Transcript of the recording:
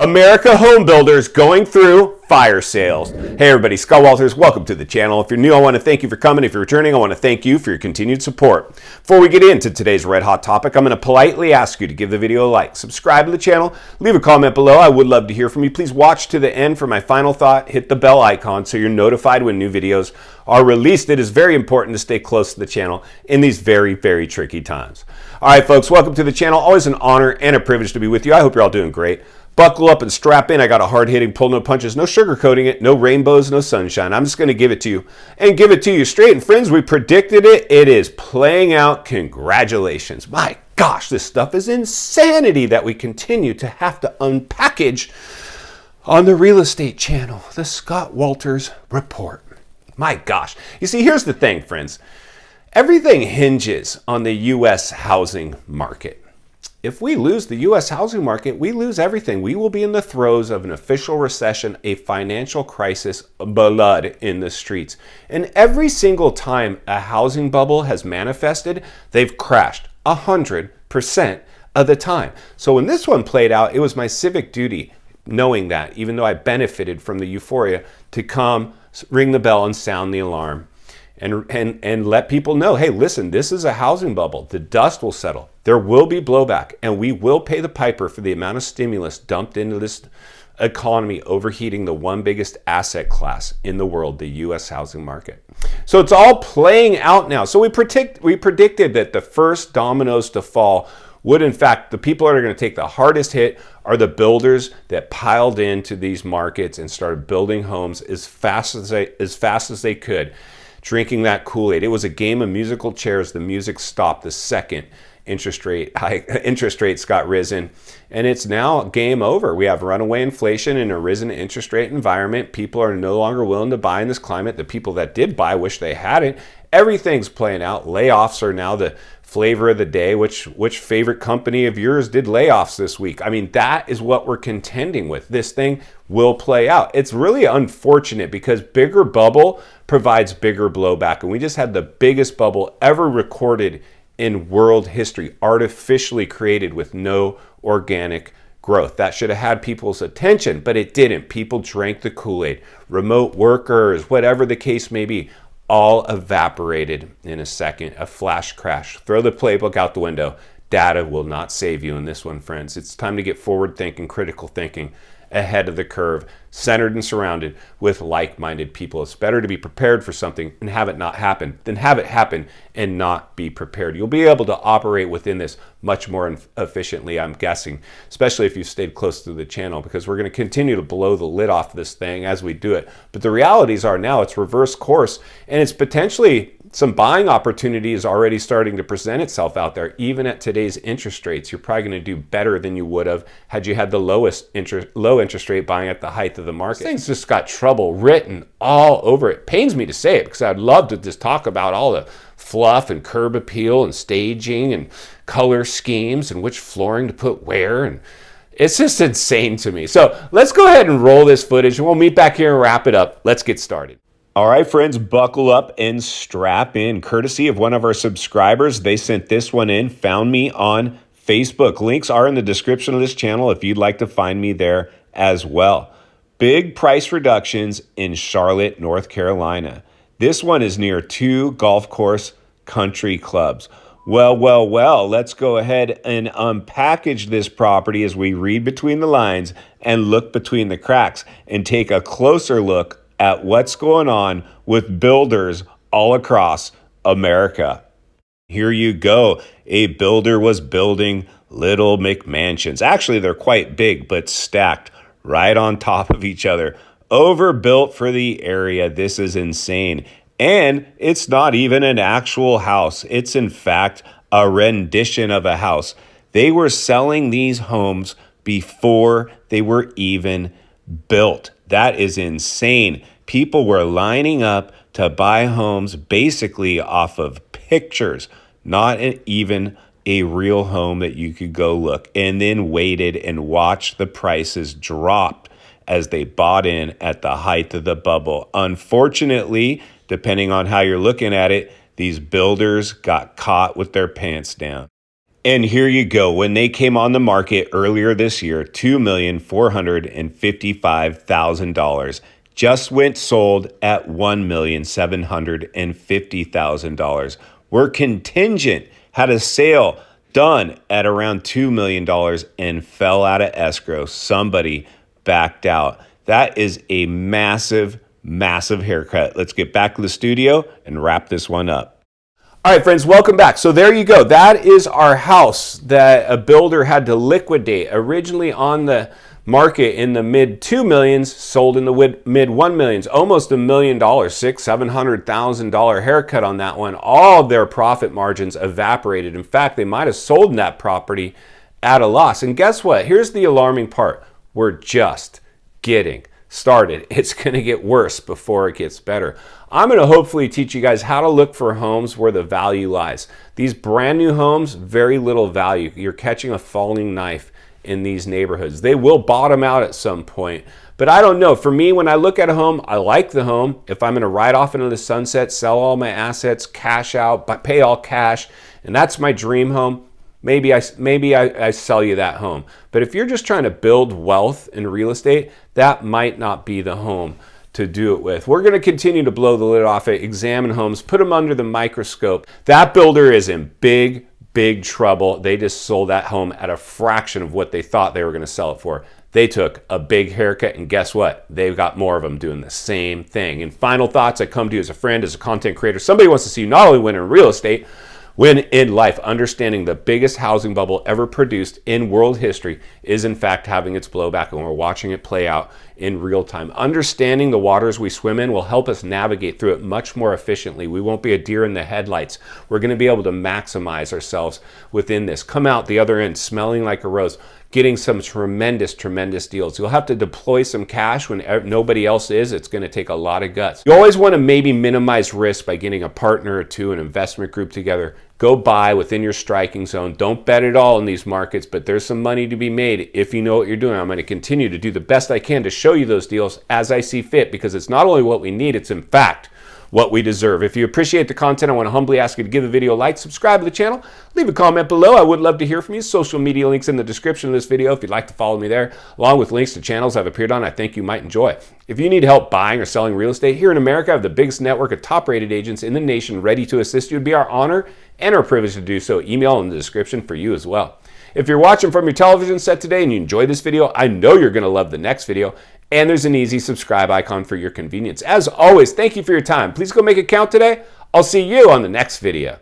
America home builders going through fire sales. Hey everybody, Scott Walters, welcome to the channel. If you're new, I want to thank you for coming. If you're returning, I want to thank you for your continued support. Before we get into today's red hot topic, I'm going to politely ask you to give the video a like, subscribe to the channel, leave a comment below. I would love to hear from you. Please watch to the end for my final thought. Hit the bell icon so you're notified when new videos are released. It is very important to stay close to the channel in these very, very tricky times. All right, folks, welcome to the channel. Always an honor and a privilege to be with you. I hope you're all doing great. Buckle up and strap in. I got a hard-hitting, pull no punches, no sugarcoating it, no rainbows, no sunshine. I'm just going to give it to you and give it to you straight. And friends, we predicted it. It is playing out. Congratulations. My gosh, this stuff is insanity that we continue to have to unpackage on the real estate channel, the Scott Walters Report. My gosh. You see, here's the thing, friends. Everything hinges on the U.S. housing market. If we lose the U.S. housing market, we lose everything. We will be in the throes of an official recession, a financial crisis, blood in the streets. And every single time a housing bubble has manifested, they've crashed 100% of the time. So when this one played out, it was my civic duty, knowing that, even though I benefited from the euphoria, to come, ring the bell, and sound the alarm. And let people know, hey, listen, this is a housing bubble. The dust will settle. There will be blowback, and we will pay the piper for the amount of stimulus dumped into this economy, overheating the one biggest asset class in the world, the U.S. housing market. So it's all playing out now. So we predicted that the first dominoes to fall would, in fact, the people that are going to take the hardest hit are the builders that piled into these markets and started building homes as fast as they could. Drinking that Kool-Aid. It was a game of musical chairs. The music stopped the second interest rates got risen, and it's now game over. We have runaway inflation in a risen interest rate environment. People are no longer willing to buy in this climate. The people that did buy wish they hadn't. Everything's playing out. Layoffs are now the flavor of the day. Which favorite company of yours did layoffs this week? I mean, that is what we're contending with. This thing will play out. It's really unfortunate because bigger bubble provides bigger blowback. And we just had the biggest bubble ever recorded in world history, artificially created with no organic growth. That should have had people's attention, but it didn't. People drank the Kool-Aid. Remote workers, whatever the case may be, all evaporated in a second. A flash crash. Throw the playbook out the window. Data will not save you in this one, friends. It's time to get forward thinking, critical thinking, ahead of the curve, centered and surrounded with like-minded people. It's better to be prepared for something and have it not happen than have it happen and not be prepared. You'll be able to operate within this much more efficiently, I'm guessing, especially if you stayed close to the channel, because we're going to continue to blow the lid off this thing as we do it. But the realities are now it's reverse course, and it's potentially some buying opportunities already starting to present itself out there. Even at today's interest rates, you're probably going to do better than you would have had you had the low interest rate buying at the height of the market. This thing's just got trouble written all over it. Pains me to say it because I'd love to just talk about all the fluff and curb appeal and staging and color schemes and which flooring to put where, and it's just insane to me. So let's go ahead and roll this footage and we'll meet back here and wrap it up. Let's get started. All right, friends, buckle up and strap in. Courtesy of one of our subscribers, they sent this one in, found me on Facebook. Links are in the description of this channel if you'd like to find me there as well. Big price reductions in Charlotte, North Carolina. This one is near 2 golf course country clubs. Well, let's go ahead and unpackage this property as we read between the lines and look between the cracks and take a closer look at what's going on with builders all across America. Here you go. A builder was building little McMansions. Actually, they're quite big, but stacked right on top of each other. Overbuilt for the area. This is insane. And it's not even an actual house. It's in fact a rendition of a house. They were selling these homes before they were even built. That is insane. People were lining up to buy homes basically off of pictures, not even a real home that you could go look, and then waited and watched the prices drop as they bought in at the height of the bubble. Unfortunately, depending on how you're looking at it, these builders got caught with their pants down. And here you go. When they came on the market earlier this year, $2,455,000 just went sold at $1,750,000. We're contingent, had a sale done at around $2 million and fell out of escrow. Somebody backed out. That is a massive, massive haircut. Let's get back to the studio and wrap this one up. All right, friends, welcome back. So there you go. That is our house that a builder had to liquidate. Originally on the market in the mid 2 millions, sold in the mid 1 millions, almost $1 million, $700,000 haircut on that one. All of their profit margins evaporated. In fact, they might have sold that property at a loss. And guess what? Here's the alarming part. We're just getting started. It's going to get worse before it gets better. I'm going to hopefully teach you guys how to look for homes where the value lies. These brand new homes, very little value. You're catching a falling knife in these neighborhoods. They will bottom out at some point, but I don't know. For me, when I look at a home, I like the home. If I'm going to ride off into the sunset, sell all my assets, cash out, pay all cash, and that's my dream home, maybe I sell you that home. But if you're just trying to build wealth in real estate, that might not be the home to do it with. We're going to continue to blow the lid off it, examine homes, put them under the microscope. That builder is in big, big trouble. They just sold that home at a fraction of what they thought they were going to sell it for. They took a big haircut, and guess what? They've got more of them doing the same thing. And final thoughts, I come to you as a friend, as a content creator. Somebody wants to see you not only win in real estate, win in life. Understanding the biggest housing bubble ever produced in world history is in fact having its blowback, and we're watching it play out in real time. Understanding the waters we swim in will help us navigate through it much more efficiently. We won't be a deer in the headlights. We're going to be able to maximize ourselves within this. Come out the other end smelling like a rose, getting some tremendous, tremendous deals. You'll have to deploy some cash when nobody else is. It's going to take a lot of guts. You always want to maybe minimize risk by getting a partner or two, an investment group together. Go buy within your striking zone. Don't bet it all in these markets, but there's some money to be made if you know what you're doing. I'm going to continue to do the best I can to show you those deals as I see fit, because it's not only what we need, it's in fact what we deserve. If you appreciate the content, I want to humbly ask you to give the video a like, subscribe to the channel, leave a comment below. I would love to hear from you. Social media links in the description of this video if you'd like to follow me there, along with links to channels I've appeared on I think you might enjoy. If you need help buying or selling real estate here in America, I have the biggest network of top-rated agents in the nation ready to assist you. It'd be our honor and our privilege to do so. Email in the description for you as well. If you're watching from your television set today and you enjoyed this video, I know you're going to love the next video. And there's an easy subscribe icon for your convenience. As always, thank you for your time. Please go make it count today. I'll see you on the next video.